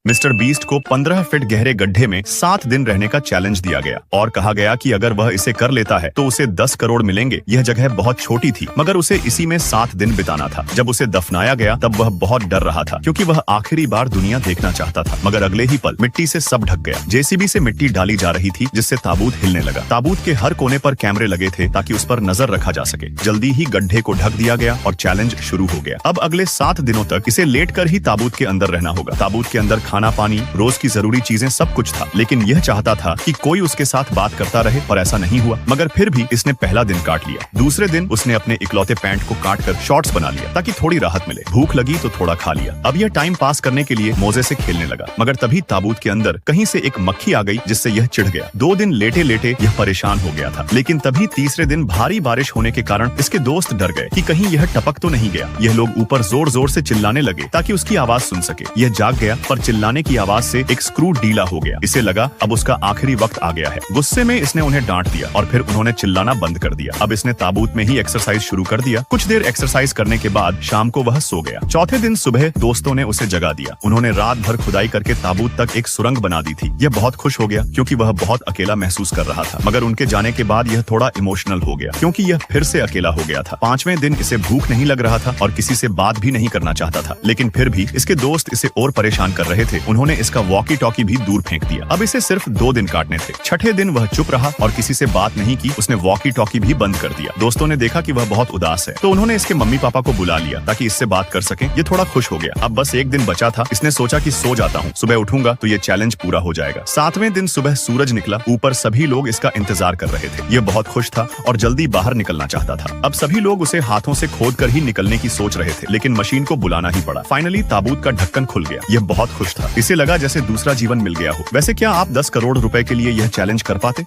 Mister beast को 15 feet गहरे गड्ढे में 7 दिन रहने का चैलेंज दिया गया और कहा गया कि अगर वह इसे कर लेता है तो उसे 10 करोड़ मिलेंगे। यह जगह बहुत छोटी थी मगर उसे इसी में 7 दिन बिताना था। जब उसे दफनाया गया तब वह बहुत डर रहा था क्योंकि वह आखिरी बार दुनिया देखना चाहता था। मगर अगले ही पल मिट्टी से सब ढक गया। जेसीबी से मिट्टी डाली जा रही थी जिससे ताबूत हिलने लगा। ताबूत के हर कोने पर कैमरे लगे थे ताकि उस पर नजर रखा जा सके। जल्दी ही गड्ढे को ढक दिया गया और चैलेंज शुरू हो गया। अब अगले 7 दिनों तक इसे लेट कर ही ताबूत के अंदर रहना होगा। ताबूत के अंदर खाना पानी रोज की जरूरी चीजें सब कुछ था, लेकिन यह चाहता था कि कोई उसके साथ बात करता रहे और ऐसा नहीं हुआ। मगर फिर भी इसने पहला दिन काट लिया। दूसरे दिन उसने अपने इकलौते पैंट को काट कर शॉर्ट्स बना लिया ताकि थोड़ी राहत मिले। भूख लगी तो थोड़ा खा लिया। अब यह टाइम पास करने के लिए मोजे से खेलने लगा। मगर तभी ताबूत के अंदर कहीं से एक मक्खी आ गई जिससे यह चिढ़ गया। 2 दिन लेटे लेटे यह परेशान हो गया था। लेकिन तभी तीसरे दिन भारी बारिश होने के कारण इसके दोस्त डर गए कि कहीं यह टपक तो नहीं गया। यह लोग ऊपर जोर जोर से चिल्लाने लगे ताकि उसकी आवाज सुन सके। यह जाग गया पर चिल्लाने की आवाज से एक स्क्रू ढीला हो गया। इसे लगा अब उसका आखिरी वक्त आ गया है। गुस्से में इसने उन्हें डांट दिया और फिर उन्होंने चिल्लाना बंद कर दिया। अब इसने ताबूत में ही एक्सरसाइज शुरू कर दिया। कुछ देर एक्सरसाइज करने के बाद शाम को वह सो गया। चौथे दिन सुबह दोस्तों ने उसे जगा दिया। उन्होंने रात भर खुदाई करके ताबूत तक एक सुरंग बना दी थी। यह बहुत खुश हो गया क्योंकि वह बहुत अकेला महसूस कर रहा था। मगर उनके जाने के बाद यह थोड़ा इमोशनल हो गया क्योंकि यह फिर से अकेला हो गया था। 5वें दिन इसे भूख नहीं लग रहा था और किसी से बात भी नहीं करना चाहता था। लेकिन फिर भी इसके दोस्त इसे और परेशान कर रहे थे। उन्होंने इसका वॉकी टॉकी भी दूर फेंक दिया। अब इसे सिर्फ 2 दिन काटने थे। छठे दिन वह चुप रहा और किसी से बात नहीं की। उसने वॉकी टॉकी भी बंद कर दिया। दोस्तों ने देखा कि वह बहुत उदास है तो उन्होंने इसके मम्मी पापा को बुला लिया ताकि इससे बात कर सकें। ये थोड़ा खुश हो गया। अब बस 1 दिन बचा था। इसने सोचा कि सो जाता हूँ, सुबह उठूंगा तो ये चैलेंज पूरा हो जाएगा। 7वें दिन सुबह सूरज निकला। ऊपर सभी लोग इसका इंतजार कर रहे थे। ये बहुत खुश था और जल्दी बाहर निकलना चाहता था। अब सभी लोग उसे हाथों से खोद कर ही निकलने की सोच रहे थे, लेकिन मशीन को बुलाना ही पड़ा। फाइनली ताबूत का ढक्कन खुल गया। यह बहुत खुश था। इसे लगा जैसे दूसरा जीवन मिल गया हो। वैसे क्या आप 10 करोड़ रुपए के लिए यह चैलेंज कर पाते?